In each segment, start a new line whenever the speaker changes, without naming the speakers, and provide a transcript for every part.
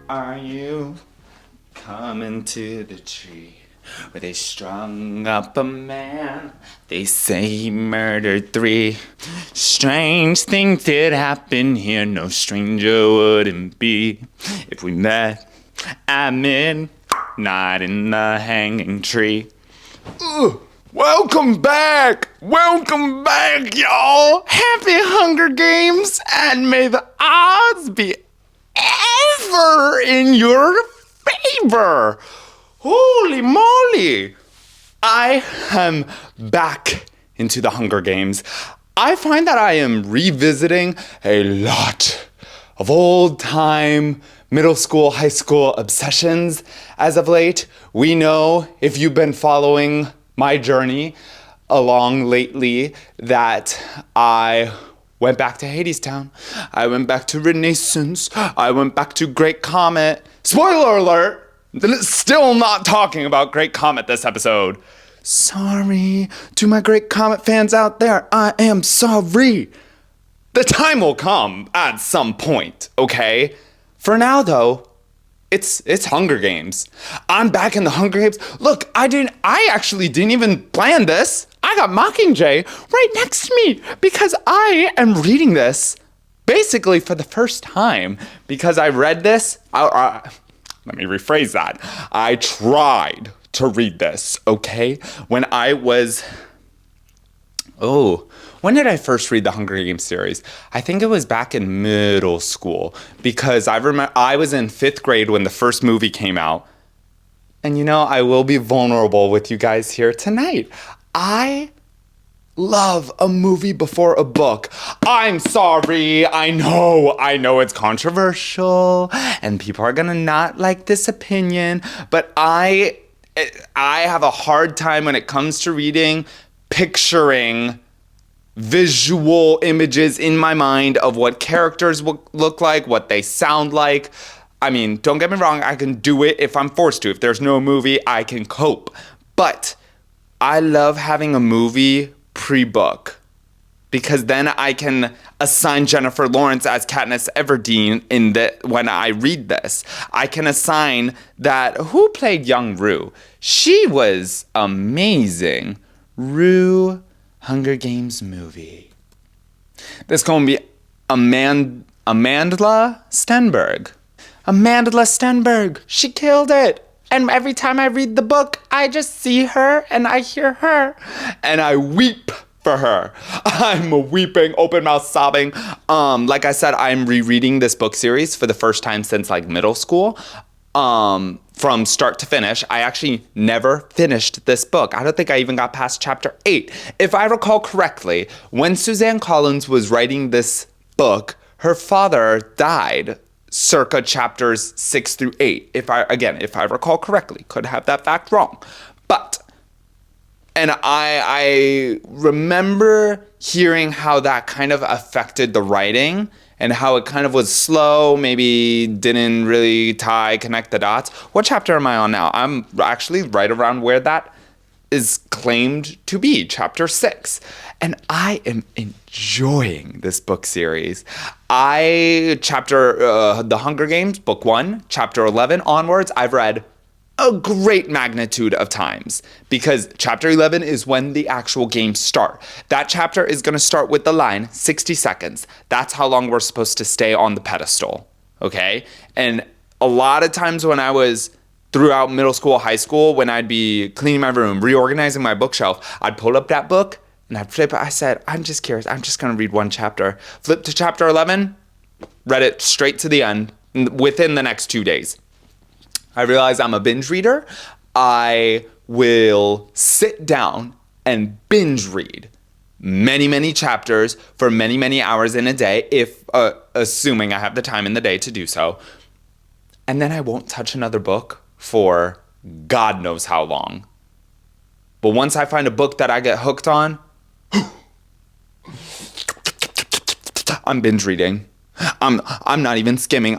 Are you coming to the tree where they strung up a man? They say he murdered 3. Strange things did happen here, no stranger wouldn't be if we met at midnight in the hanging tree. Welcome back, y'all. Happy Hunger Games, and may the odds be ever in your favor. Holy moly. I am back into the Hunger Games. I find that I am revisiting a lot of old-time middle school, high school obsessions as of late. We know, if you've been following my journey along lately, that I went back to Hadestown. I went back to Renaissance. I went back to Great Comet. Spoiler alert! Still not talking about Great Comet this episode. Sorry to my Great Comet fans out there. I am sorry. The time will come at some point, okay? For now, though, it's Hunger Games. I'm back in the Hunger Games. Look, I actually didn't even plan this. I got Mockingjay right next to me because I am reading this basically for the first time because I read this. Let me rephrase that. I tried to read this, okay? When did I first read the Hunger Games series? I think it was back in middle school because I remember I was in 5th grade when the first movie came out. And I will be vulnerable with you guys here tonight. I love a movie before a book. I'm sorry. I know it's controversial and people are gonna not like this opinion, but I have a hard time when it comes to reading, picturing visual images in my mind of what characters look like, what they sound like. I mean, don't get me wrong, I can do it if I'm forced to. If there's no movie, I can cope. But I love having a movie pre-book because then I can assign Jennifer Lawrence as Katniss Everdeen when I read this. I can assign that who played young Rue. She was amazing. Rue, Hunger Games movie. This is going to be Amandla Stenberg. Amandla Stenberg. She killed it. And every time I read the book, I just see her and I hear her. And I weep for her. I'm weeping, open mouth sobbing. Like I said, I'm rereading this book series for the first time since middle school. From start to finish. I actually never finished this book. I don't think I even got past chapter 8. If I recall correctly, when Suzanne Collins was writing this book, her father died circa chapters 6 through 8. If I recall correctly, could have that fact wrong. And I remember hearing how that kind of affected the writing and how it kind of was slow, maybe didn't really connect the dots. What chapter am I on now? I'm actually right around where that is claimed to be, chapter 6. And I am enjoying this book series. The Hunger Games, book 1, chapter 11 onwards, I've read a great magnitude of times because chapter 11 is when the actual games start. That chapter is going to start with the line 60 seconds. That's how long we're supposed to stay on the pedestal, okay? And a lot of times when I was throughout middle school, high school, when I'd be cleaning my room, reorganizing my bookshelf, I'd pull up that book and I'd flip it. I said, I'm just curious. I'm just going to read one chapter. Flip to chapter 11, read it straight to the end within the next 2 days. I realize I'm a binge reader. I will sit down and binge read many, many chapters for many, many hours in a day, if assuming I have the time in the day to do so. And then I won't touch another book for God knows how long. But once I find a book that I get hooked on, I'm binge reading. I'm not even skimming.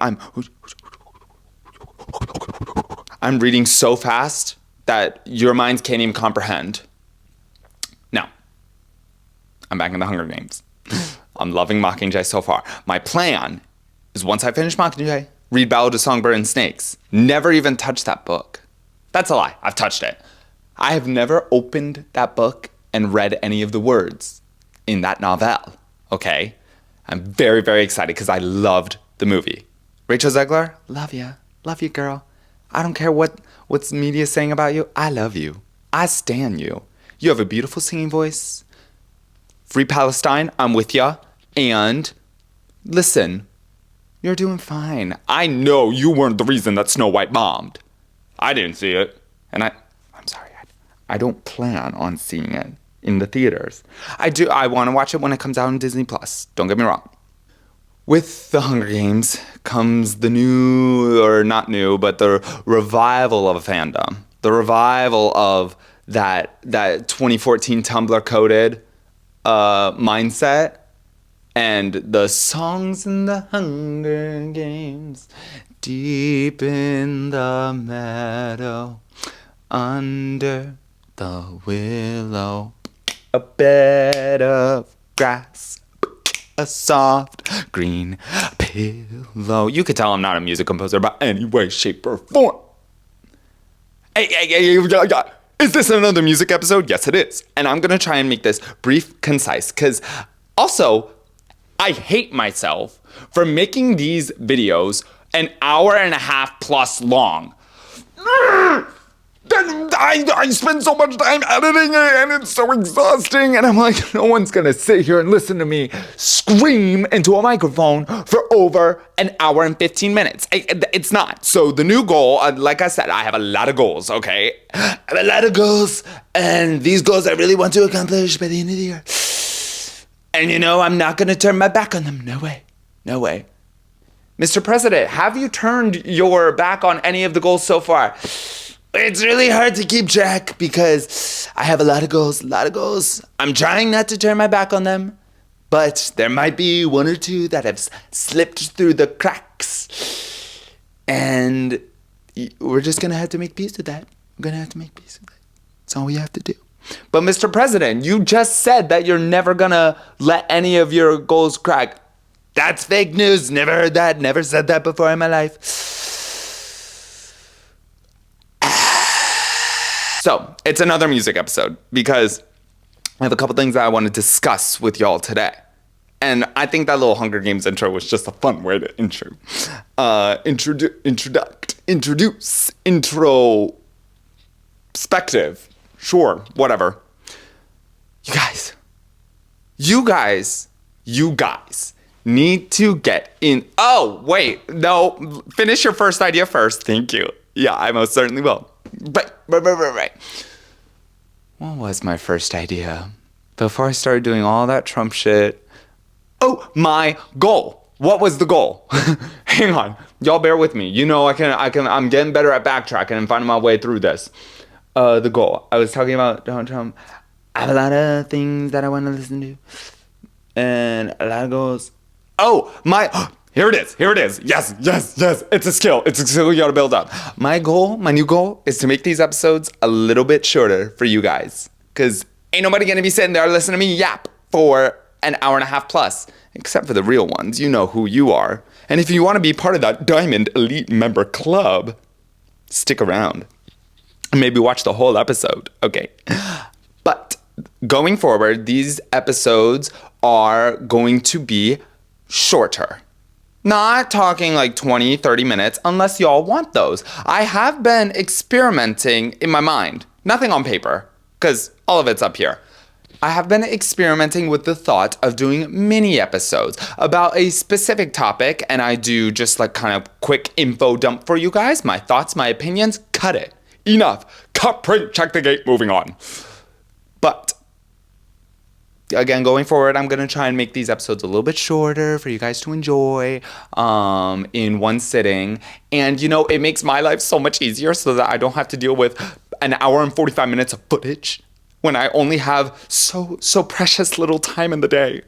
I'm reading so fast that your minds can't even comprehend. Now, I'm back in the Hunger Games. I'm loving Mockingjay so far. My plan is once I finish Mockingjay, read Ballad of Songbird and Snakes. Never even touched that book. That's a lie. I've touched it. I have never opened that book and read any of the words in that novel, okay? I'm very, very excited because I loved the movie. Rachel Zegler, love you. Love you, girl. I don't care what's media saying about you. I love you. I stan you. You have a beautiful singing voice. Free Palestine, I'm with ya. And listen, you're doing fine. I know you weren't the reason that Snow White bombed. I didn't see it. And I'm sorry, I don't plan on seeing it in the theaters. I want to watch it when it comes out on Disney Plus. Don't get me wrong. With the Hunger Games comes the new, or not new, but the revival of a fandom. The revival of that 2014 Tumblr coded mindset. And the songs in the Hunger Games, deep in the meadow, under the willow, a bed of grass, a soft green pillow. You could tell I'm not a music composer by any way, shape, or form. Hey, is this another music episode? Yes, it is. And I'm going to try and make this brief, concise, because also, I hate myself for making these videos an hour and a half plus long. I spend so much time editing it and it's so exhausting. And I'm like, no one's going to sit here and listen to me scream into a microphone for over an hour and 15 minutes. It's not. So the new goal, like I said, I have a lot of goals, okay? I have a lot of goals. And these goals I really want to accomplish by the end of the year. And you know, I'm not going to turn my back on them. No way. No way. Mr. President, have you turned your back on any of the goals so far? It's really hard to keep track because I have a lot of goals. I'm trying not to turn my back on them, but there might be one or two that have slipped through the cracks. And we're just going to have to make peace with that. We're going to have to make peace with that. That's all we have to do. But Mr. President, you just said that you're never gonna let any of your goals crack. That's fake news. Never heard that. Never said that before in my life. So, it's another music episode because I have a couple things that I want to discuss with y'all today. And I think that little Hunger Games intro was just a fun way to introduce, introspective. Sure, whatever. You guys need to get in. Oh, wait, no, finish your first idea first. Thank you. Yeah, I most certainly will. Right. What was my first idea? Before I started doing all that Trump shit. Oh, my goal. What was the goal? Hang on. Y'all bear with me. You know, I'm getting better at backtracking and finding my way through this. The goal. I was talking about Donald Trump. I have a lot of things that I want to listen to. And a lot of goals. Oh, here it is. Yes. It's a skill you gotta build up. My new goal is to make these episodes a little bit shorter for you guys. Because ain't nobody gonna be sitting there listening to me yap for an hour and a half plus. Except for the real ones. You know who you are. And if you want to be part of that Diamond Elite member club, stick around. Maybe watch the whole episode. Okay. But going forward, these episodes are going to be shorter. Not talking like 20, 30 minutes unless y'all want those. I have been experimenting in my mind. Nothing on paper, because all of it's up here. I have been experimenting with the thought of doing mini episodes about a specific topic, and I do just like kind of quick info dump for you guys. My thoughts, my opinions, cut it. Enough. Cut, print, check the gate, moving on. But, again, going forward, I'm going to try and make these episodes a little bit shorter for you guys to enjoy in one sitting. And, you know, it makes my life so much easier so that I don't have to deal with an hour and 45 minutes of footage when I only have so precious little time in the day.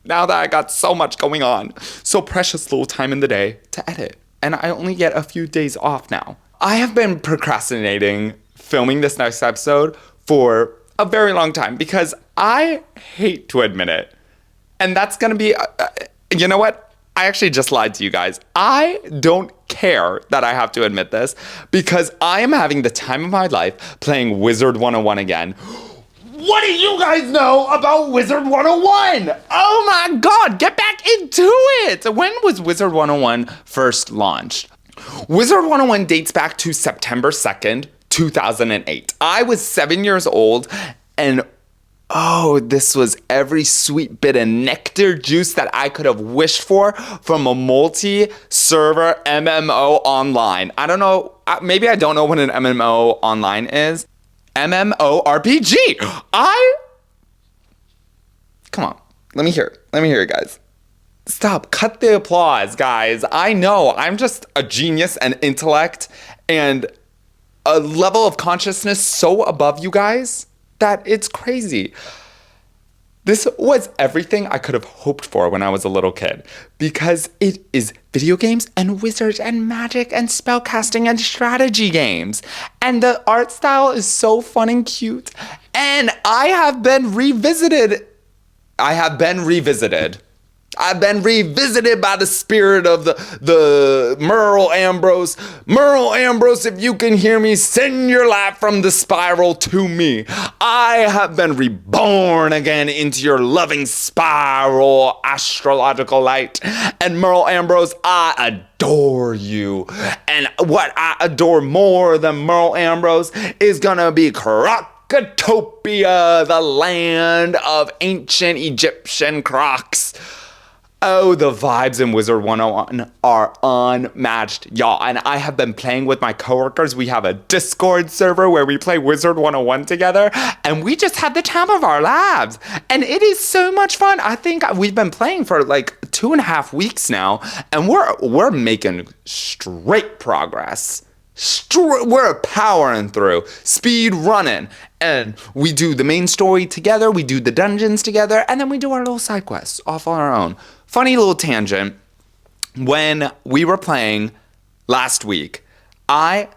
Now that I got so much going on, so precious little time in the day to edit. And I only get a few days off now. I have been procrastinating filming this next episode for a very long time because I hate to admit it. And that's going to be, you know what? I actually just lied to you guys. I don't care that I have to admit this, because I am having the time of my life playing Wizard101 again. What do you guys know about Wizard101? Oh my God, get back into it. When was Wizard101 first launched? Wizard101 dates back to September 2nd, 2008. I was 7 years old, and oh, this was every sweet bit of nectar juice that I could have wished for from a multi-server MMO online. I don't know, maybe I don't know what an MMO online is. MMORPG. Come on, let me hear it. Let me hear it, guys. Stop, cut the applause, guys. I know, I'm just a genius and intellect and a level of consciousness so above you guys that it's crazy. This was everything I could have hoped for when I was a little kid, because it is video games and wizards and magic and spellcasting and strategy games. And the art style is so fun and cute. And I've been revisited by the spirit of the Merle Ambrose. Merle Ambrose, if you can hear me, send your laugh from the spiral to me. I have been reborn again into your loving spiral astrological light. And Merle Ambrose, I adore you. And what I adore more than Merle Ambrose is gonna be Crocotopia, the land of ancient Egyptian crocs. Oh, the vibes in Wizard101 are unmatched, y'all. And I have been playing with my coworkers. We have a Discord server where we play Wizard101 together, and we just had the time of our lives. And it is so much fun. I think we've been playing for like 2.5 weeks now, and we're making straight progress. We're powering through, speed running, and we do the main story together, we do the dungeons together, and then we do our little side quests off on our own. Funny little tangent, when we were playing last week, tangent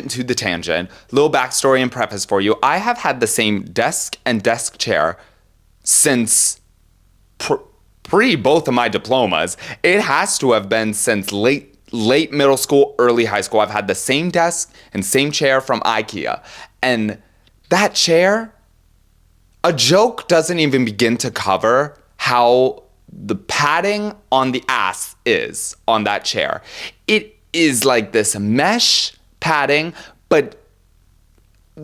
to the tangent, little backstory and preface for you. I have had the same desk and desk chair since pre both of my diplomas. It has to have been since late middle school, early high school. I've had the same desk and same chair from IKEA. And that chair, a joke doesn't even begin to cover how the padding on the ass is on that chair. It is like this mesh padding, but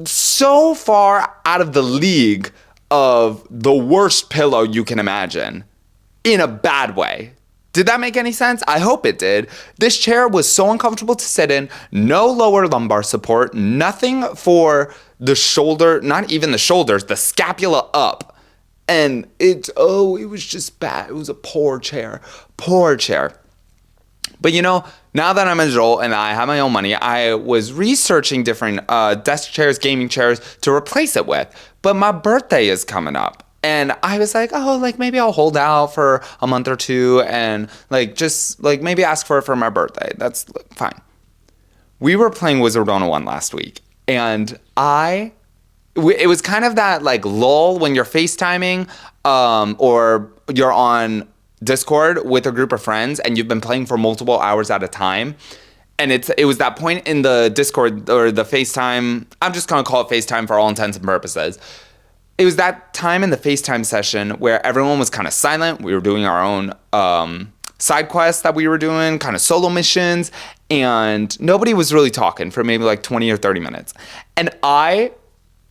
so far out of the league of the worst pillow you can imagine, in a bad way. Did that make any sense? I hope it did. This chair was so uncomfortable to sit in, no lower lumbar support, nothing for the shoulder, not even the shoulders, the scapula up. And it was just bad. It was a poor chair. But now that I'm an adult and I have my own money, I was researching different desk chairs, gaming chairs to replace it with. But my birthday is coming up. And I was like, maybe I'll hold out for a month or two and maybe ask for it for my birthday. That's fine. We were playing Wizard101 last week, and it was kind of that lull when you're FaceTiming or you're on Discord with a group of friends and you've been playing for multiple hours at a time. And it was that point in the Discord or the FaceTime, I'm just going to call it FaceTime for all intents and purposes. It was that time in the FaceTime session where everyone was kind of silent. We were doing our own side quests that we were doing, kind of solo missions, and nobody was really talking for maybe 20 or 30 minutes. And I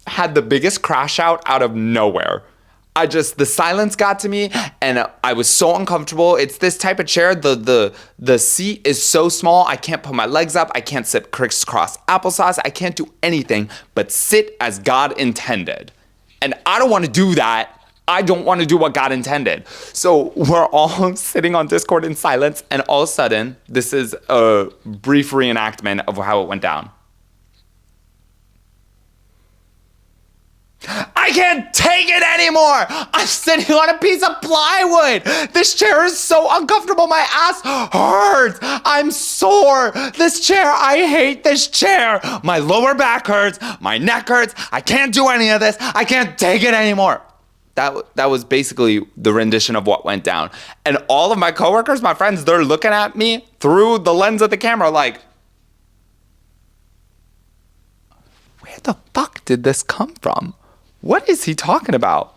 had the biggest crash out of nowhere. The silence got to me and I was so uncomfortable. It's this type of chair, the seat is so small, I can't put my legs up, I can't sit crisscross applesauce, I can't do anything but sit as God intended. And I don't want to do that. I don't want to do what God intended. So we're all sitting on Discord in silence, and all of a sudden, this is a brief reenactment of how it went down. I can't take it anymore. I'm sitting on a piece of plywood. This chair is so uncomfortable. My ass hurts. I'm sore. This chair, I hate this chair. My lower back hurts. My neck hurts. I can't do any of this. I can't take it anymore. That was basically the rendition of what went down. And all of my coworkers, my friends, they're looking at me through the lens of the camera like, where the fuck did this come from? What is he talking about?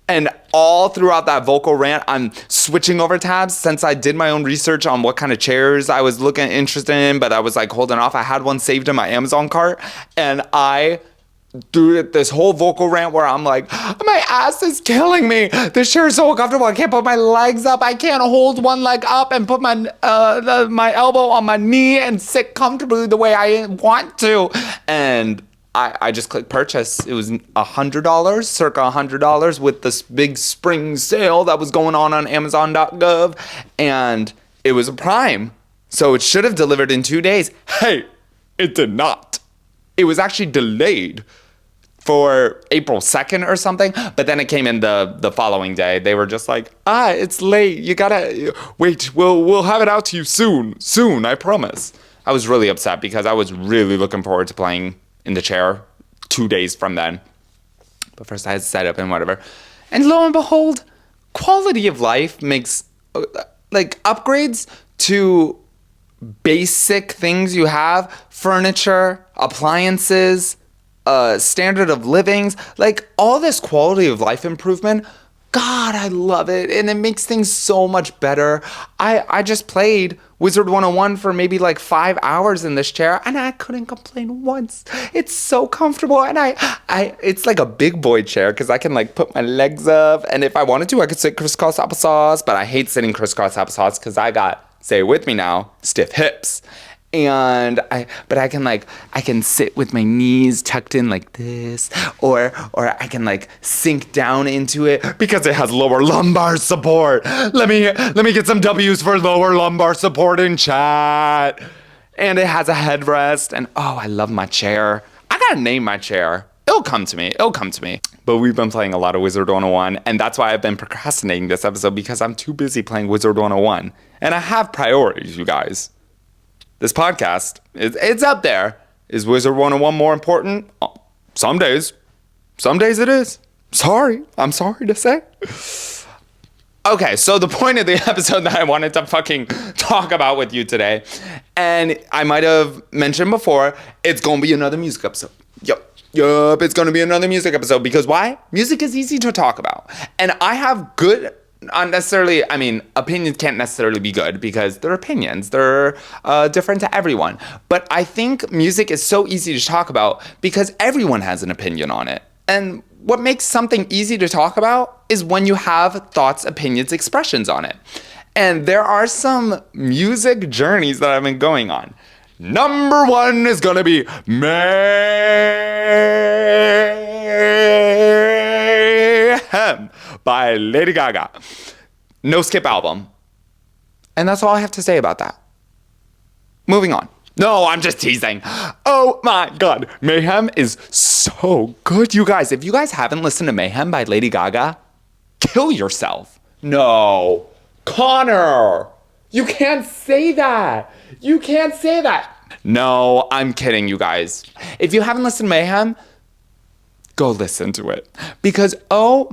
And all throughout that vocal rant, I'm switching over tabs since I did my own research on what kind of chairs I was interested in, but I was like holding off. I had one saved in my Amazon cart, and I do this whole vocal rant where I'm like, my ass is killing me. This chair is so uncomfortable. I can't put my legs up. I can't hold one leg up and put my elbow on my knee and sit comfortably the way I want to. And I just clicked purchase. It was $100, circa $100, with this big spring sale that was going on Amazon.gov, and it was a Prime, so it should have delivered in 2 days. Hey, it did not. It was actually delayed for April 2nd or something, but then it came in the following day. They were just like, it's late. You gotta wait. We'll have it out to you soon. I promise. I was really upset because I was really looking forward to playing in the chair 2 days from then. But first I had to set up and whatever. And lo and behold, quality of life makes like upgrades to basic things you have, furniture, appliances, standard of livings, like all this quality of life improvement. God, I love it. And it makes things so much better. I just played Wizard101 for maybe like 5 hours in this chair, and I couldn't complain once. It's so comfortable, and it's like a big boy chair because I can like put my legs up, and if I wanted to, I could sit crisscross applesauce, but I hate sitting crisscross applesauce because I got, say it with me now, stiff hips. And I can sit with my knees tucked in like this, or I can like sink down into it because it has lower lumbar support. Let me get some W's for lower lumbar support in chat. And it has a headrest, and oh, I love my chair. I gotta name my chair. It'll come to me. But we've been playing a lot of Wizard101, and that's why I've been procrastinating this episode, because I'm too busy playing Wizard101. And I have priorities, you guys. This podcast, it's up there. Is Wizard101 more important? Some days. Some days it is. I'm sorry to say. Okay, so the point of the episode that I wanted to fucking talk about with you today, and I might have mentioned before, it's gonna be another music episode. Yup, it's gonna be another music episode, because why? Music is easy to talk about. And I have good, opinions can't necessarily be good because they're opinions. They're different to everyone. But I think music is so easy to talk about because everyone has an opinion on it. And what makes something easy to talk about is when you have thoughts, opinions, expressions on it. And there are some music journeys that I've been going on. Number one is gonna be Mayhem by Lady Gaga. No skip album. And that's all I have to say about that. Moving on. No, I'm just teasing. Oh my God. Mayhem is so good, you guys. If you guys haven't listened to Mayhem by Lady Gaga, kill yourself. No. Connor, you can't say that. You can't say that. No, I'm kidding, you guys. If you haven't listened to Mayhem, go listen to it. Because, oh,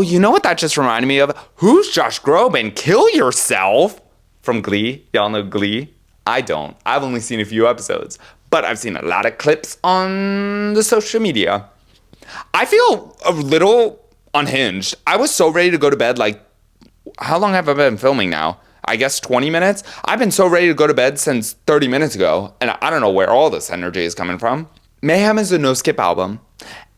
you know what that just reminded me of? Who's Josh Groban? Kill yourself. From Glee. Y'all know Glee? I don't. I've only seen a few episodes. But I've seen a lot of clips on the social media. I feel a little unhinged. I was so ready to go to bed, like, how long have I been filming now? I guess 20 minutes? I've been so ready to go to bed since 30 minutes ago, and I don't know where all this energy is coming from. Mayhem is a no-skip album,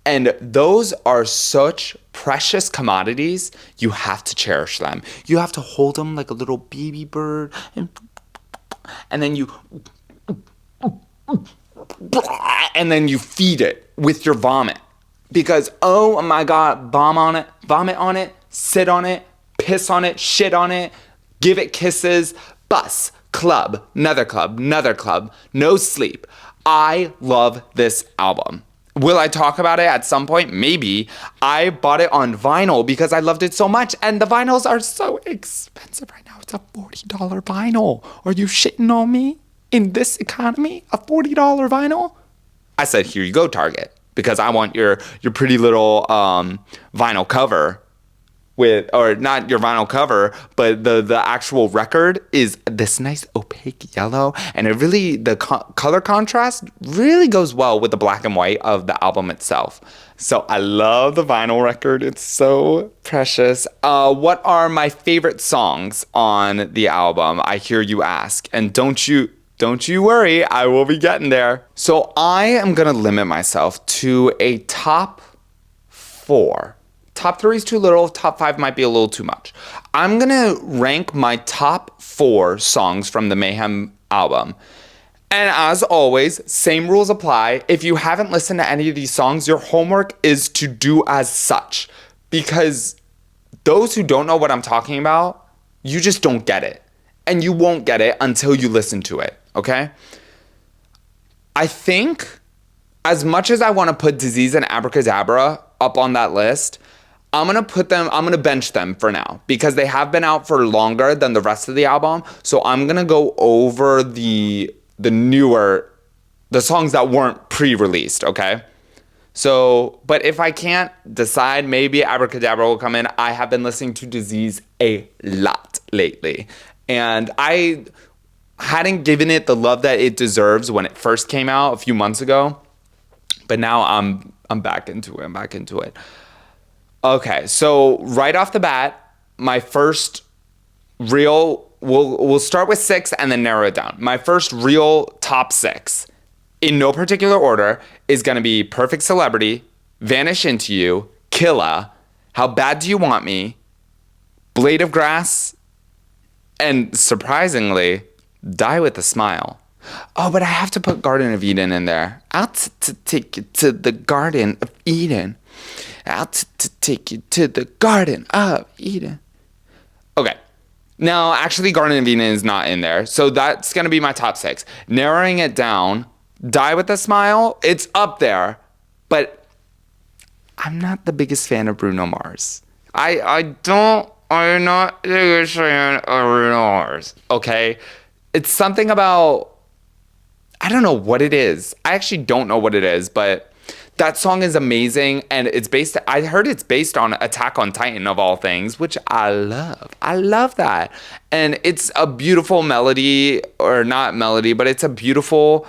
and those are such precious commodities. You have to cherish them. You have to hold them like a little baby bird, and then you feed it with your vomit. Because, oh my God, vomit on it, sit on it, piss on it, shit on it, give it kisses, bus, club, another club, no sleep. I love this album. Will I talk about it at some point? Maybe. I bought it on vinyl because I loved it so much, and the vinyls are so expensive right now. It's a $40 vinyl. Are you shitting on me? In this economy, a $40 vinyl? I said, here you go, Target. because I want your pretty little vinyl cover with, or not your vinyl cover, but the actual record is this nice opaque yellow, and it really, the color contrast really goes well with the black and white of the album itself. So I love the vinyl record. It's so precious. What are my favorite songs on the album, I hear you ask? And don't you worry, I will be getting there. So I am gonna limit myself to a top 4. Top 3 is too little, top 5 might be a little too much. I'm gonna rank my top 4 songs from the Mayhem album. And as always, same rules apply. If you haven't listened to any of these songs, your homework is to do as such. Because those who don't know what I'm talking about, you just don't get it. And you won't get it until you listen to it, okay? I think, as much as I want to put Disease and Abracadabra up on that list, I'm going to bench them for now because they have been out for longer than the rest of the album. So I'm going to go over the songs that weren't pre-released, okay? So, but if I can't decide, maybe Abracadabra will come in. I have been listening to Disease a lot lately, and I hadn't given it the love that it deserves when it first came out a few months ago. But now I'm back into it. Okay, so right off the bat, my first real, we'll start with 6 and then narrow it down. My first real top 6, in no particular order, is going to be Perfect Celebrity, Vanish Into You, Killa, How Bad Do You Want Me, Blade of Grass, and surprisingly, Die With a Smile. Oh, but I have to put Garden of Eden in there. Out to take you to the Garden of Eden. Out to take you to the Garden of Eden. Okay. Now, actually, Garden of Eden is not in there. So that's going to be my top 6. Narrowing it down, Die With a Smile, it's up there. But I'm not the biggest fan of Bruno Mars. I'm not the biggest fan of Bruno Mars. Okay? It's something about, I don't know what it is. I actually don't know what it is, but that song is amazing, and I heard it's based on Attack on Titan of all things, which I love. I love that. And it's a beautiful melody, or not melody, but it's a beautiful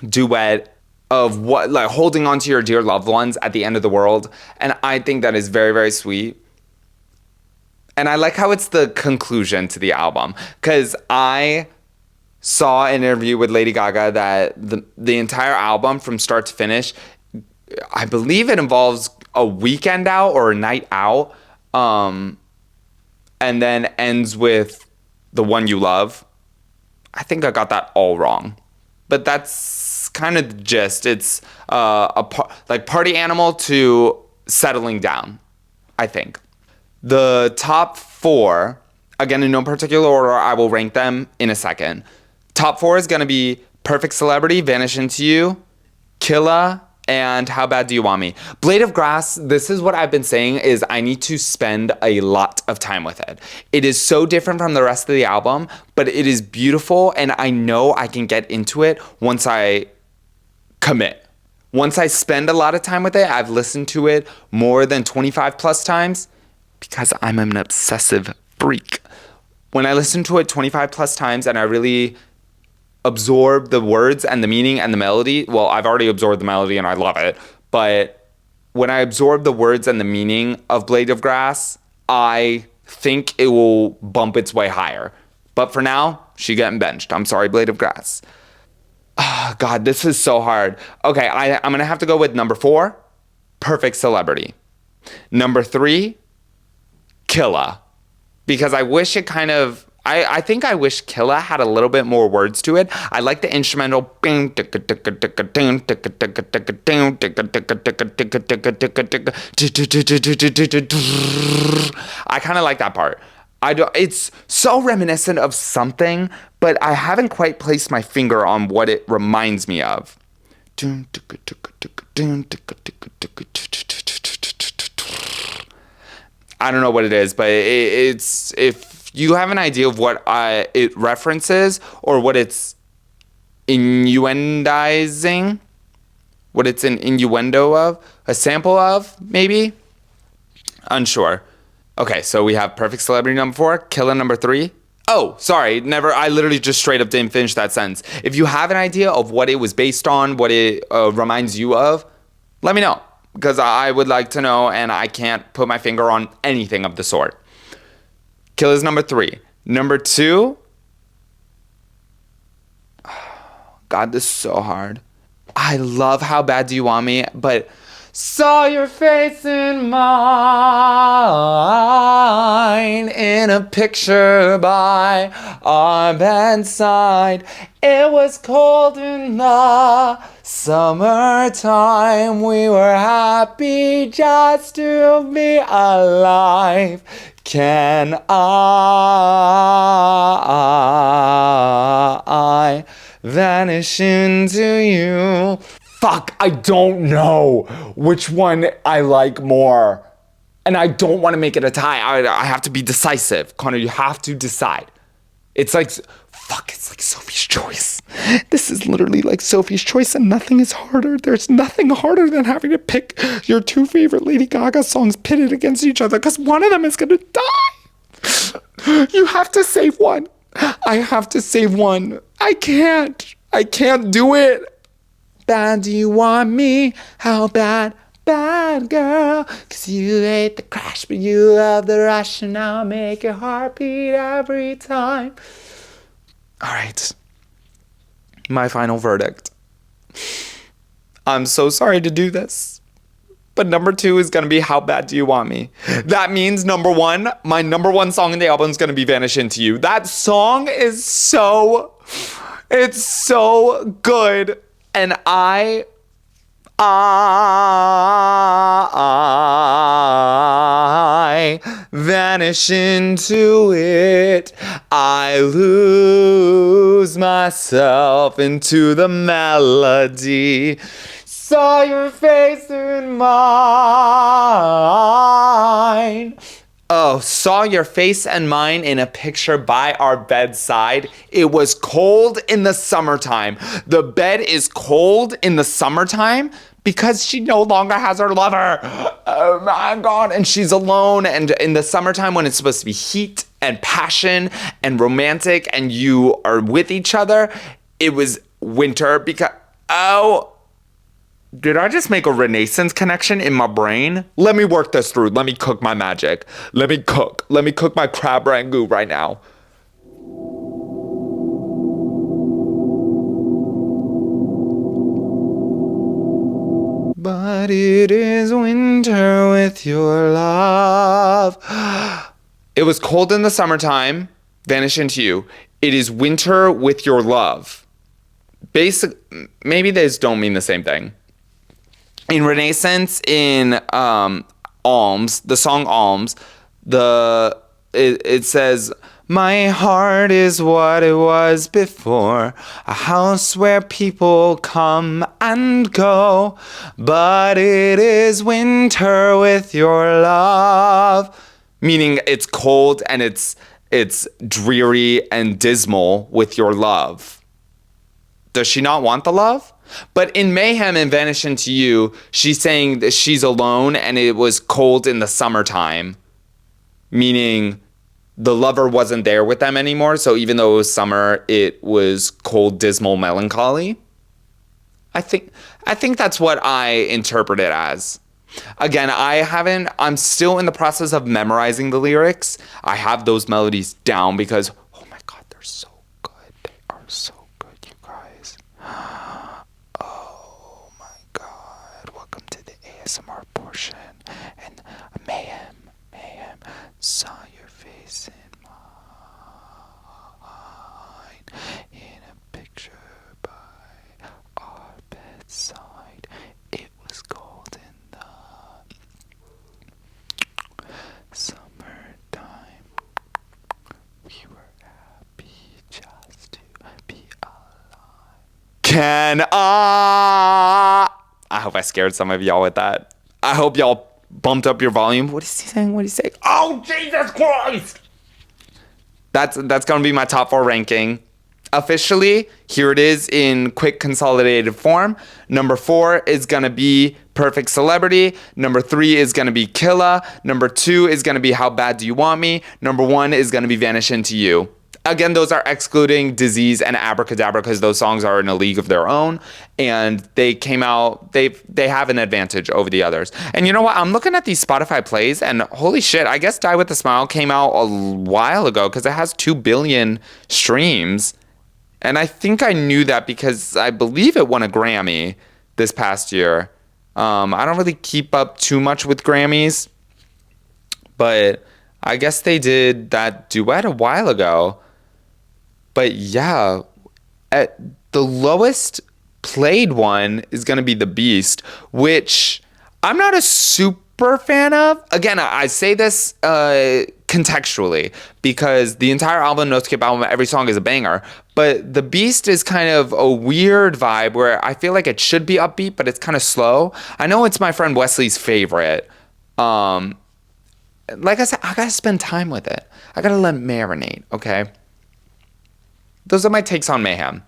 duet of what, like, holding on to your dear loved ones at the end of the world. And I think that is very, very sweet. And I like how it's the conclusion to the album, because I saw an interview with Lady Gaga that the entire album from start to finish, I believe it involves a weekend out or a night out, and then ends with The One You Love. I think I got that all wrong, but that's kind of the gist. It's like Party Animal to Settling Down, I think. The top 4, again, in no particular order, I will rank them in a second. Top 4 is going to be Perfect Celebrity, Vanish Into You, Killa, and How Bad Do You Want Me? Blade of Grass, this is what I've been saying, is I need to spend a lot of time with it. It is so different from the rest of the album, but it is beautiful, and I know I can get into it once I commit. Once I spend a lot of time with it, I've listened to it more than 25 plus times because I'm an obsessive freak. When I listen to it 25 plus times and I really absorb the words and the meaning and the melody. Well, I've already absorbed the melody and I love it. But when I absorb the words and the meaning of Blade of Grass, I think it will bump its way higher. But for now, she getting benched. I'm sorry, Blade of Grass. Oh, God, this is so hard. Okay, I'm going to have to go with number 4, Perfect Celebrity. Number 3, Killa. Because I wish it kind of, I think I wish Killa had a little bit more words to it. I like the instrumental. I kind of like that part. It's so reminiscent of something, but I haven't quite placed my finger on what it reminds me of. I don't know what it is, but it's, if you have an idea of what it references or what it's innuendizing, What it's an innuendo of? A sample of, maybe? Unsure. Okay, so we have Perfect Celebrity number 4, Killer number 3. Oh, sorry, never. I literally just straight up didn't finish that sentence. If you have an idea of what it was based on, what it reminds you of, let me know. Because I would like to know, and I can't put my finger on anything of the sort. Killer's number 3. Number 2. God, this is so hard. I love How Bad Do You Want Me, but saw your face in mine in a picture by our bedside. It was cold in the summertime. We were happy just to be alive. Can I vanish into you? Fuck, I don't know which one I like more. And I don't want to make it a tie. I have to be decisive. Connor, you have to decide. It's like, fuck, it's like Sophie's Choice. This is literally like Sophie's Choice, and nothing is harder. There's nothing harder than having to pick your 2 favorite Lady Gaga songs pitted against each other, because one of them is going to die. You have to save one. I have to save one. I can't do it. Bad do you want me? How bad, bad girl? 'Cause you hate the crash, but you love the rush, and I'll make your heart beat every time. All right. My final verdict. I'm so sorry to do this, but number 2 is going to be How Bad Do You Want Me? That means number 1, my number 1 song in the album is going to be Vanish Into You. That song is it's so good. And I vanish into it. I lose myself into the melody. Saw your face in mine. Oh, saw your face and mine in a picture by our bedside. It was cold in the summertime. The bed is cold in the summertime because she no longer has her lover. Oh my God. And she's alone. And in the summertime, when it's supposed to be heat and passion and romantic and you are with each other, it was winter because, did I just make a Renaissance connection in my brain? Let me work this through. Let me cook my magic. Let me cook my crab rangoon right now. But it is winter with your love. It was cold in the summertime. Vanish into you. It is winter with your love. Maybe these don't mean the same thing. In Renaissance, in Alms, the song Alms, it says, my heart is what it was before, a house where people come and go, but it is winter with your love. Meaning it's cold and it's dreary and dismal with your love. Does she not want the love? But in Mayhem and Vanish Into You, she's saying that she's alone and it was cold in the summertime. Meaning the lover wasn't there with them anymore. So even though it was summer, it was cold, dismal melancholy. I think that's what I interpret it as. Again, I'm still in the process of memorizing the lyrics. I have those melodies down because, oh my God, they're so good. They are so good, you guys. Oh my God. Welcome to the ASMR portion. And Mayhem. Saw your face in mine in a picture by our bedside. It was cold in the summertime. We were happy just to be alive. I hope I scared some of y'all with that. I hope y'all bumped up your volume. What is he saying? Oh, Jesus Christ! That's gonna be my top 4 ranking. officially, here it is in quick consolidated form. Number 4 is going to be Perfect Celebrity. Number 3 is going to be Killa. Number 2 is going to be How Bad Do You Want Me? Number 1 is going to be Vanish Into You. Again, those are excluding Disease and Abracadabra because those songs are in a league of their own, and they came out, they have an advantage over the others. And you know what? I'm looking at these Spotify plays, and holy shit, I guess Die With A Smile came out a while ago because it has 2 billion streams. And I think I knew that because I believe it won a Grammy this past year. I don't really keep up too much with Grammys, but I guess they did that duet a while ago. But yeah, at the lowest played one is going to be The Beast, which I'm not a super fan of. Again, I say this contextually because the entire album, No Skip album, every song is a banger. But The Beast is kind of a weird vibe where I feel like it should be upbeat, but it's kind of slow. I know it's my friend Wesley's favorite. Like I said, I got to spend time with it. I got to let it marinate, okay? Those are my takes on Mayhem.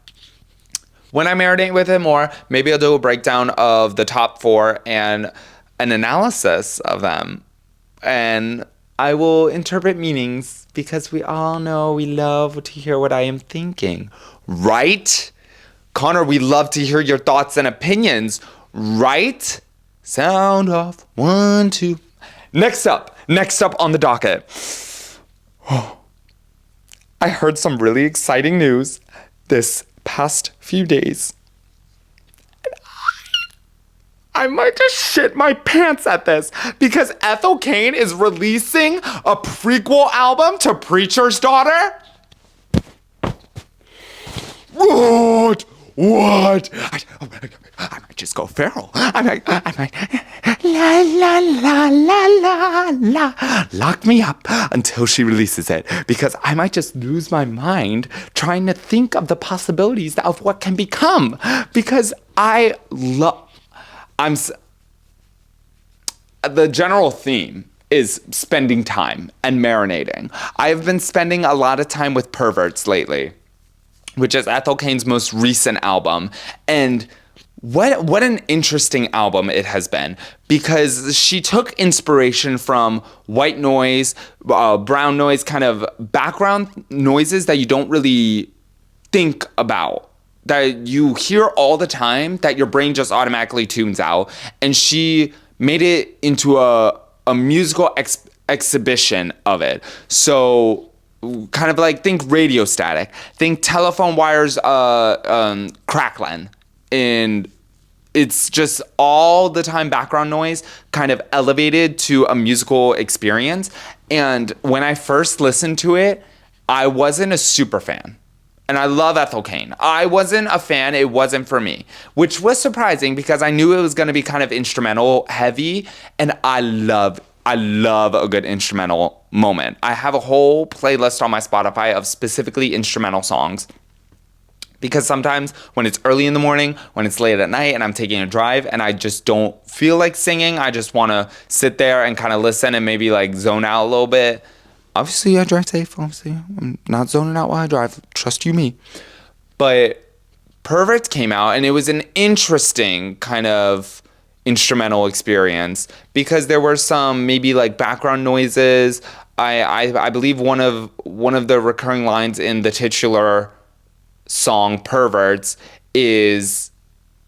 When I marinate with it more, maybe I'll do a breakdown of the top 4 and an analysis of them. And I will interpret meanings because we all know we love to hear what I am thinking. Right? Connor, we love to hear your thoughts and opinions. Right? Sound off. 1, 2. Next up on the docket. I heard some really exciting news this past few days. And I might just shit my pants at this because Ethel Cain is releasing a prequel album to Preacher's Daughter. What? I might just go feral. I might, la la la la la la, lock me up until she releases it because I might just lose my mind trying to think of the possibilities of what can become because the general theme is spending time and marinating. I've been spending a lot of time with Perverts lately, which is Ethel Cain's most recent album. And what an interesting album it has been because she took inspiration from white noise, brown noise, kind of background noises that you don't really think about, that you hear all the time, that your brain just automatically tunes out. And she made it into a musical exhibition of it. So kind of like think radio static, think telephone wires crackling, and it's just all the time background noise kind of elevated to a musical experience. And when I first listened to it, I wasn't a super fan. And I love Ethel Cain. I wasn't a fan. It wasn't for me, which was surprising because I knew it was going to be kind of instrumental heavy. And I love a good instrumental moment. I have a whole playlist on my Spotify of specifically instrumental songs because sometimes when it's early in the morning, when it's late at night and I'm taking a drive and I just don't feel like singing, I just want to sit there and kind of listen and maybe like zone out a little bit. Obviously, I drive safe. Obviously, I'm not zoning out while I drive. Trust you me. But Perverts came out and it was an interesting kind of instrumental experience because there were some maybe like background noises. I believe one of the recurring lines in the titular song Perverts is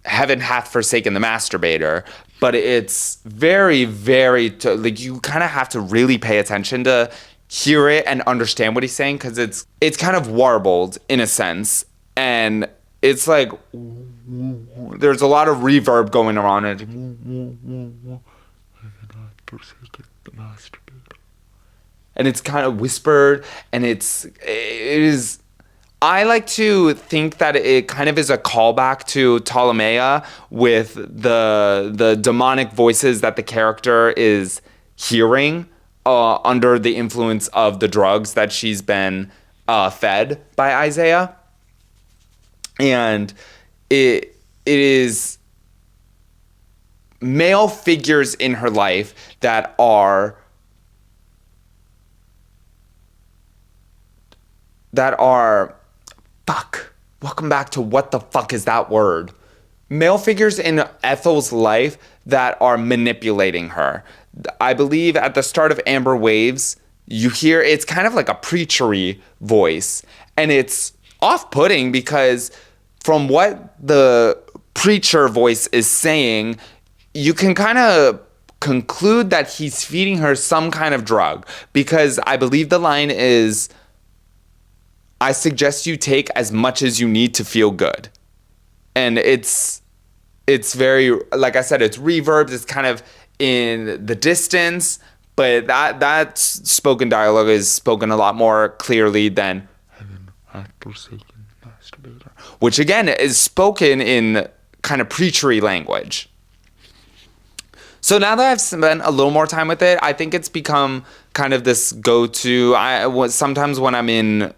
"Heaven hath forsaken the masturbator," but it's very, very like you kind of have to really pay attention to hear it and understand what he's saying because it's kind of warbled in a sense, and it's like there's a lot of reverb going around it. And it's kind of whispered, and it is. I like to think that it kind of is a callback to Ptolemaea with the demonic voices that the character is hearing under the influence of the drugs that she's been fed by Isaiah. And it is male figures in her life that are Fuck. Welcome back to what the fuck is that word? Male figures in Ethel's life that are manipulating her. I believe at the start of Amber Waves, you hear it's kind of like a preachery voice. And it's off-putting because from what the preacher voice is saying, you can kind of conclude that he's feeding her some kind of drug. Because I believe the line is, I suggest you take as much as you need to feel good. And it's very, like I said, it's reverbed. It's kind of in the distance, but that spoken dialogue is spoken a lot more clearly than heaven hath forsaken masturbator, which again is spoken in kind of preachery language. So now that I've spent a little more time with it, I think it's become kind of this go-to. Sometimes when I'm in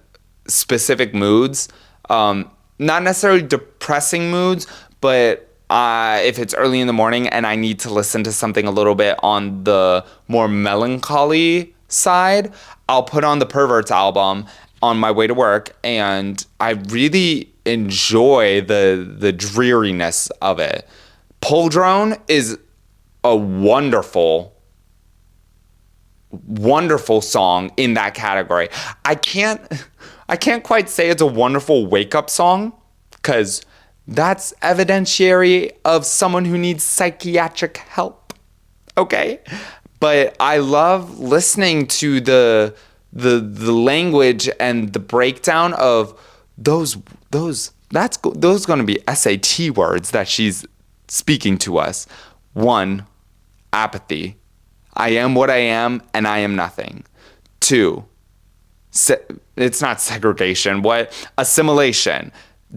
specific moods, not necessarily depressing moods, but if it's early in the morning and I need to listen to something a little bit on the more melancholy side, I'll put on the Perverts album on my way to work, and I really enjoy the dreariness of it. Pole Drone is a wonderful song in that category. I can't quite say it's a wonderful wake-up song, because that's evidentiary of someone who needs psychiatric help. Okay? But I love listening to the language and the breakdown of those going to be SAT words that she's speaking to us. 1, apathy. I am what I am and I am nothing. 2, it's not segregation. What? Assimilation.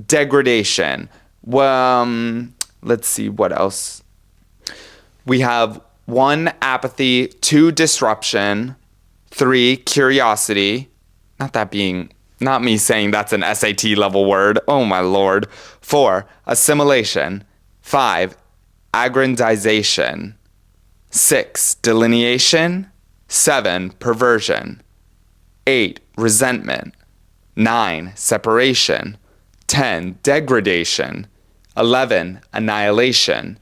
Degradation. Let's see what else. We have 1, apathy. 2, disruption. 3, curiosity. Not me saying that's an SAT level word. Oh my lord. 4, assimilation. 5, aggrandization. 6, delineation. 7, perversion. 8, resentment. 9, separation. 10, degradation. 11, annihilation.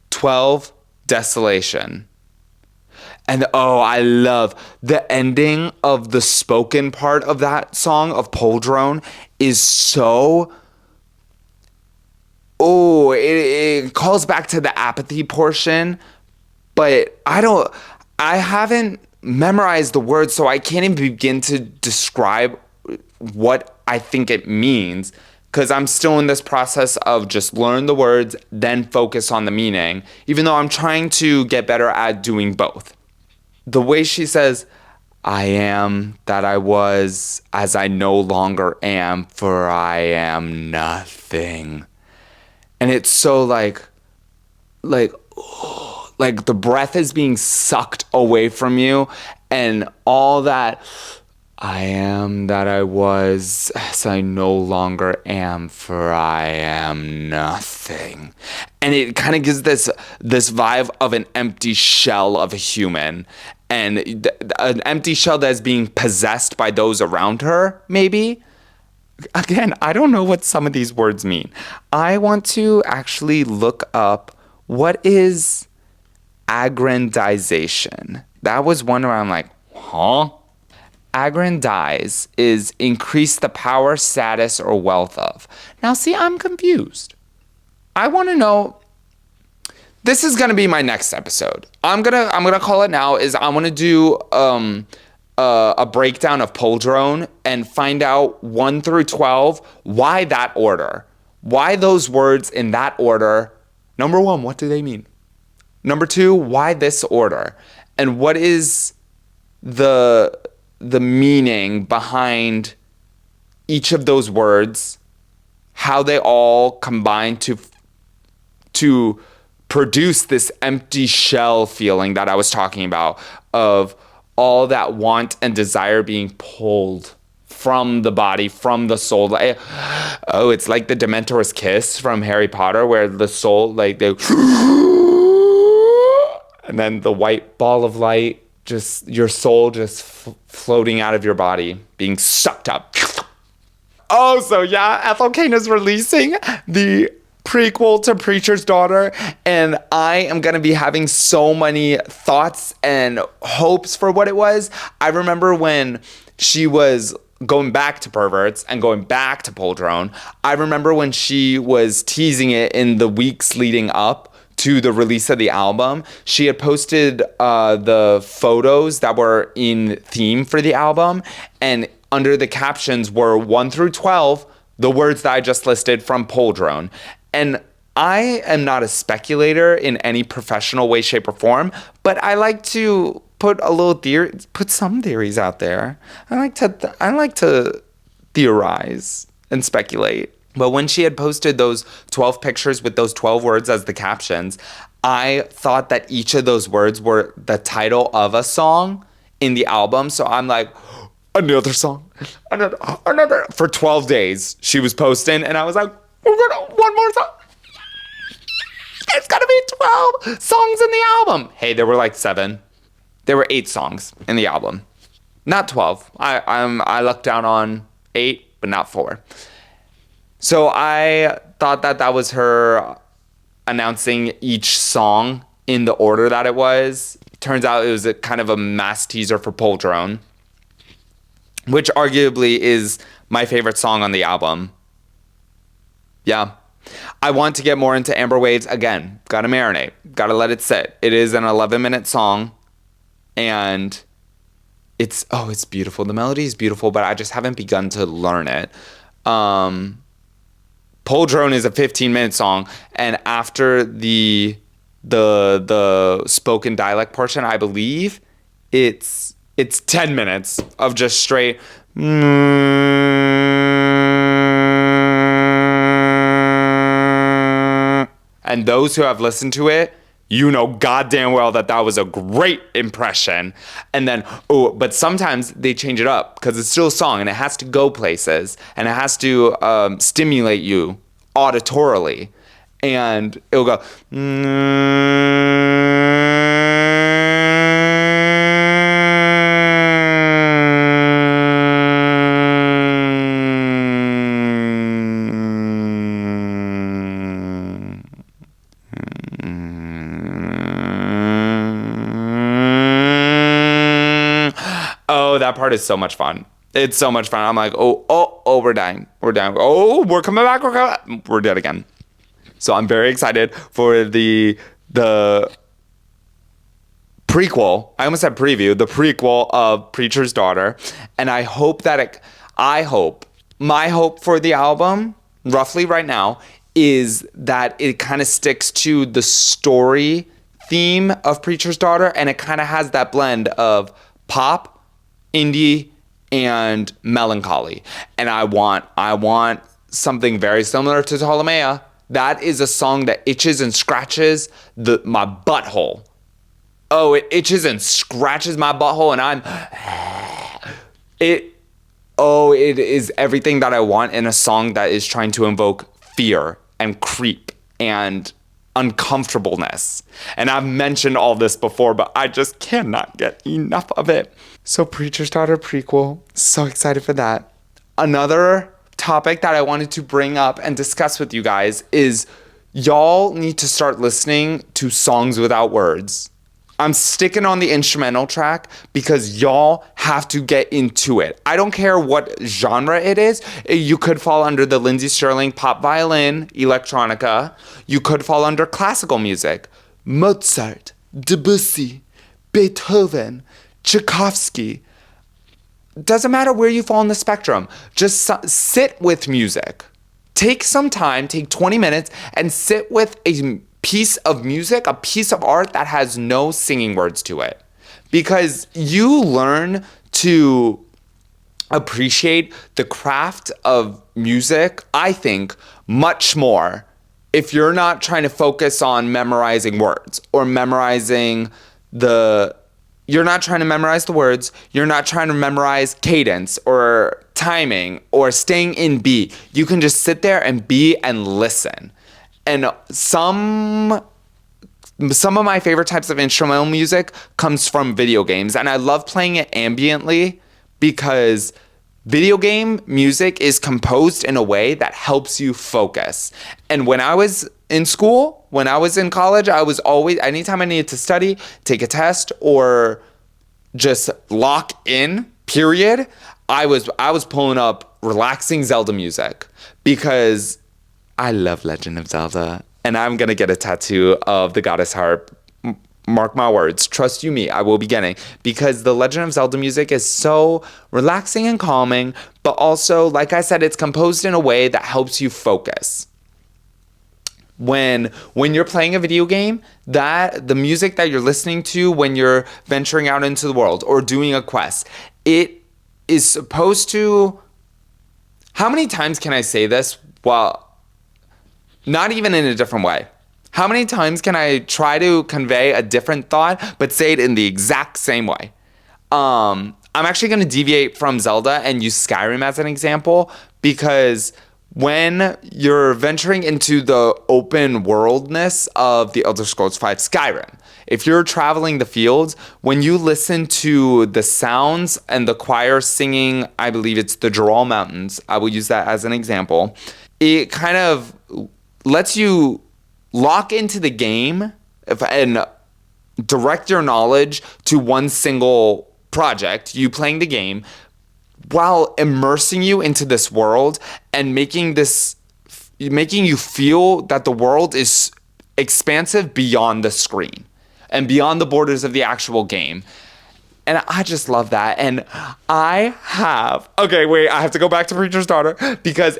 12, desolation. And I love the ending of the spoken part of that song of Pole Drone is so... it calls back to the apathy portion, but I haven't memorized the words, so I can't even begin to describe what I think it means, because I'm still in this process of just learn the words, then focus on the meaning, even though I'm trying to get better at doing both. The way she says, I am that I was, as I no longer am, for I am nothing. And it's so like the breath is being sucked away from you, and all that I am that I was, as I no longer am, for I am nothing. And it kind of gives this vibe of an empty shell of a human, and an empty shell that is being possessed by those around her, maybe. Again, I don't know what some of these words mean. I want to actually look up what is aggrandization. That was one where I'm like, huh? Aggrandize is increase the power, status, or wealth of. Now, see, I'm confused. I want to know. This is gonna be my next episode. I'm gonna call it now. I want to do a breakdown of Pole Drone and find out 1 through 12 why that order, why those words in that order. Number 1, what do they mean? Number 2, why this order, and what is the meaning behind each of those words, how they all combine to produce this empty shell feeling that I was talking about, of all that want and desire being pulled from the body, from the soul. It's like the Dementor's kiss from Harry Potter, where the soul, and then the white ball of light, just your soul just floating out of your body, being sucked up. So yeah, Ethel Cain is releasing the prequel to Preacher's Daughter, and I am going to be having so many thoughts and hopes for what it was. I remember when she was going back to Perverts and going back to Poldrone. I remember when she was teasing it in the weeks leading up to the release of the album. She had posted the photos that were in theme for the album, and under the captions were 1 through 12, the words that I just listed from Poldrone. And I am not a speculator in any professional way, shape, or form, but I like to put some theories out there. I like to theorize and speculate. But when she had posted those 12 pictures with those 12 words as the captions, I thought that each of those words were the title of a song in the album. So I'm like, another song, another. For 12 days, she was posting, and I was like, one more song. It's gonna be 12 songs in the album. Hey, there were like 7. There were 8 songs in the album, not 12. I lucked down on 8, but not 4. So I thought that was her announcing each song in the order that it was. Turns out it was a kind of a mass teaser for Poldrone, which arguably is my favorite song on the album. Yeah. I want to get more into Amber Waves. Again, gotta marinate. Gotta let it sit. It is an 11-minute song, and it's beautiful. The melody is beautiful, but I just haven't begun to learn it. Poldrone is a 15-minute song, and after the spoken dialect portion, I believe it's 10 minutes of just straight and those who have listened to it, you know goddamn well that was a great impression. And then, but sometimes they change it up because it's still a song and it has to go places and it has to stimulate you auditorily. And it'll go, that part is so much fun. It's so much fun. I'm like, we're dying. We're dying. Oh, we're coming back. We're dead again. So I'm very excited for the prequel. I almost said preview. The prequel of Preacher's Daughter. And I hope my hope for the album, roughly right now, is that it kind of sticks to the story theme of Preacher's Daughter. And it kind of has that blend of pop, indie, and melancholy. And I want something very similar to Ptolemaea. That is a song that itches and scratches my butthole. Oh, it itches and scratches my butthole, and it is everything that I want in a song that is trying to invoke fear and creep and uncomfortableness. And I've mentioned all this before, but I just cannot get enough of it. So Preacher's Daughter prequel, so excited for that. Another topic that I wanted to bring up and discuss with you guys is y'all need to start listening to songs without words. I'm sticking on the instrumental track because y'all have to get into it. I don't care what genre it is. You could fall under the Lindsey Stirling pop violin, electronica. You could fall under classical music. Mozart, Debussy, Beethoven, Tchaikovsky. Doesn't matter where you fall on the spectrum. Just sit with music. Take some time, take 20 minutes, and sit with a piece of music, a piece of art that has no singing words to it. Because you learn to appreciate the craft of music, I think, much more if you're not trying to focus on memorizing words or you're not trying to memorize the words, you're not trying to memorize cadence or timing or staying in beat. You can just sit there and be and listen. And some of my favorite types of instrumental music comes from video games. And I love playing it ambiently because Video game music is composed in a way that helps you focus. And when I was in school, when I was in college, I was always, anytime I needed to study, take a test, or just lock in, period, I was pulling up relaxing Zelda music because I love Legend of Zelda. And I'm going to get a tattoo of the goddess harp. Mark my words, trust you me, I will be getting, because the Legend of Zelda music is so relaxing and calming, but also, like I said, it's composed in a way that helps you focus. When you're playing a video game, that the music that you're listening to when you're venturing out into the world or doing a quest, it is supposed to, how many times can I say this? Well, not even in a different way. How many times can I try to convey a different thought, but say it in the exact same way? I'm actually going to deviate from Zelda and use Skyrim as an example, because when you're venturing into the open worldness of the Elder Scrolls V Skyrim, if you're traveling the fields, when you listen to the sounds and the choir singing, I believe it's the Jural Mountains, I will use that as an example, it kind of lets you lock into the game and direct your knowledge to one single project, you playing the game, while immersing you into this world and making you feel that the world is expansive beyond the screen and beyond the borders of the actual game. And I just love that. And I have to go back to Preacher's Daughter, because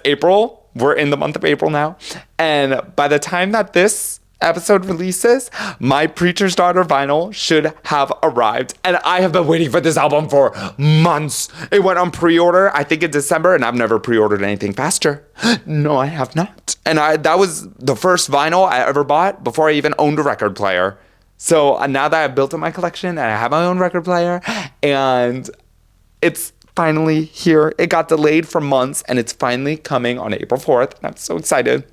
we're in the month of April now. And by the time that this episode releases, my Preacher's Daughter vinyl should have arrived. And I have been waiting for this album for months. It went on pre-order, I think in December, and I've never pre-ordered anything faster. No, I have not. And that was the first vinyl I ever bought before I even owned a record player. So now that I've built up my collection and I have my own record player, and it's finally here. It got delayed for months, and it's finally coming on April 4th. And I'm so excited.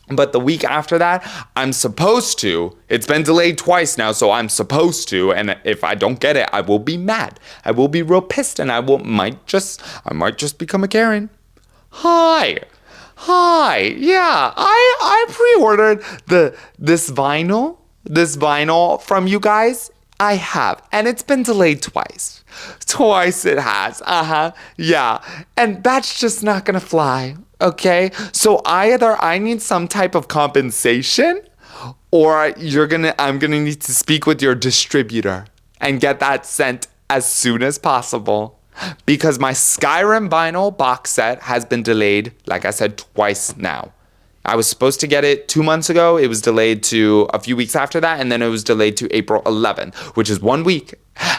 But the week after that, I'm supposed to. It's been delayed twice now, so I'm supposed to. And if I don't get it, I will be mad. I will be real pissed, and I might just become a Karen. Hi. Yeah, I pre-ordered this vinyl from you guys. I have, and it's been delayed twice. Twice it has. Yeah. And that's just not gonna fly. Okay? So either I need some type of compensation, or I'm gonna need to speak with your distributor and get that sent as soon as possible. Because my Skyrim vinyl box set has been delayed, like I said, twice now. I was supposed to get it 2 months ago. It was delayed to a few weeks after that, and then it was delayed to April 11th, which is 1 week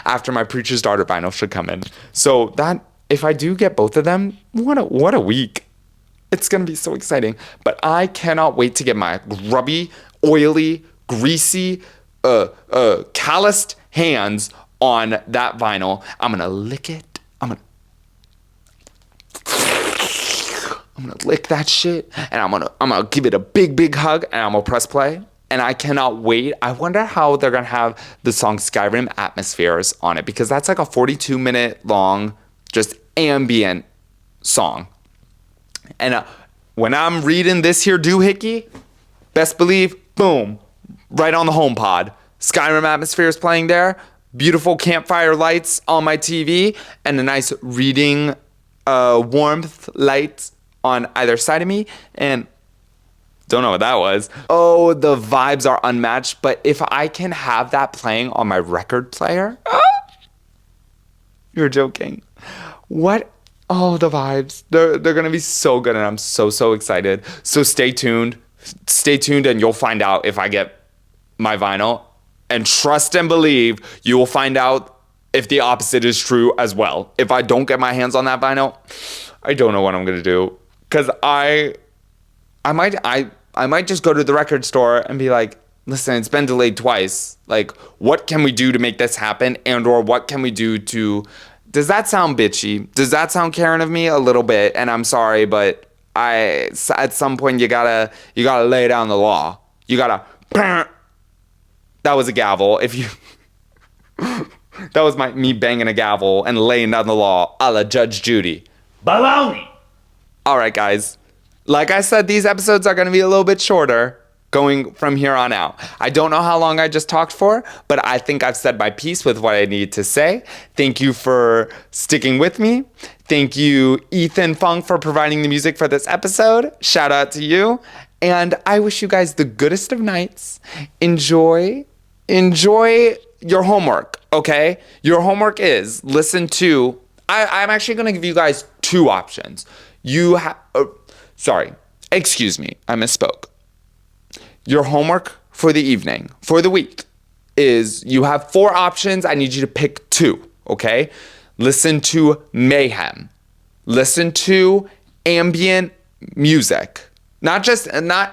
after my Preacher's Daughter vinyl should come in. So that, if I do get both of them, what a week. It's going to be so exciting. But I cannot wait to get my grubby, oily, greasy, calloused hands on that vinyl. I'm going to lick it. I'm gonna lick that shit, and I'm gonna give it a big hug, and I'm gonna press play. And I cannot wait. I wonder how they're gonna have the song Skyrim Atmospheres on it, because that's like a 42-minute long, just ambient song. And when I'm reading this here doohickey, best believe, boom, right on the home pod. Skyrim Atmospheres playing there, beautiful campfire lights on my TV, and a nice reading warmth light on either side of me, and don't know what that was. Oh, the vibes are unmatched. But if I can have that playing on my record player, you're joking. What? Oh, the vibes. They're gonna be so good, and I'm so excited. So stay tuned, and you'll find out if I get my vinyl. And trust and believe, you will find out if the opposite is true as well. If I don't get my hands on that vinyl, I don't know what I'm gonna do. Because I might just go to the record store and be like, listen, it's been delayed twice. Like, what can we do to make this happen? And or what can we do to... Does that sound bitchy? Does that sound Karen of me? A little bit. And I'm sorry, but at some point you gotta lay down the law. You gotta... That was a gavel. If you... That was me banging a gavel and laying down the law a la Judge Judy.
Baloney!
All right, guys. Like I said, these episodes are going to be a little bit shorter going from here on out. I don't know how long I just talked for, but I think I've said my piece with what I need to say. Thank you for sticking with me. Thank you, Ethan Funk, for providing the music for this episode. Shout out to you. And I wish you guys the goodest of nights. Enjoy your homework, okay? Your homework is listen to, I'm actually going to give you guys two options. Excuse me, I misspoke. Your homework for the evening, for the week, is you have 4 options. I need you to pick 2, okay? Listen to Mayhem. Listen to ambient music. Not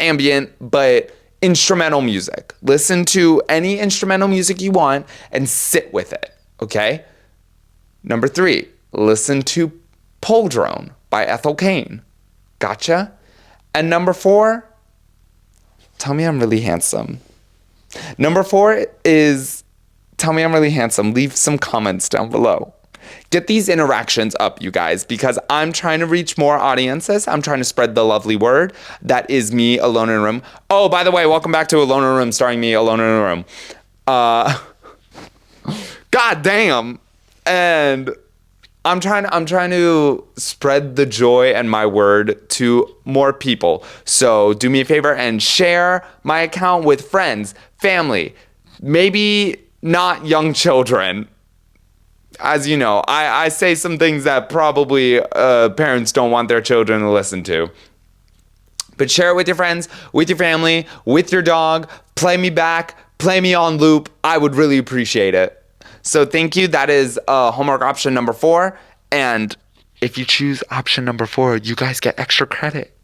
ambient, but instrumental music. Listen to any instrumental music you want and sit with it, okay? Number 3, listen to Pole Drone by Ethel Cain. Gotcha? And number 4, tell me I'm really handsome. Number 4 is tell me I'm really handsome. Leave some comments down below. Get these interactions up, you guys, because I'm trying to reach more audiences. I'm trying to spread the lovely word. That is me, Alone in a Room. Oh, by the way, welcome back to Alone in a Room, starring me, Alone in a Room. God damn. And I'm trying to spread the joy and my word to more people. So do me a favor and share my account with friends, family, maybe not young children. As you know, I say some things that probably parents don't want their children to listen to. But share it with your friends, with your family, with your dog. Play me back, play me on loop. I would really appreciate it. So thank you. That is homework option number 4. And if you choose option number 4, you guys get extra credit.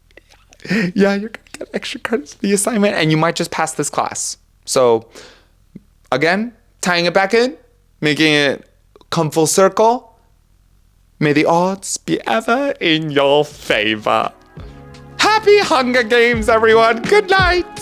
Yeah, you're going to get extra credits for the assignment, and you might just pass this class. So again, tying it back in, making it come full circle. May the odds be ever in your favor. Happy Hunger Games, everyone. Good night.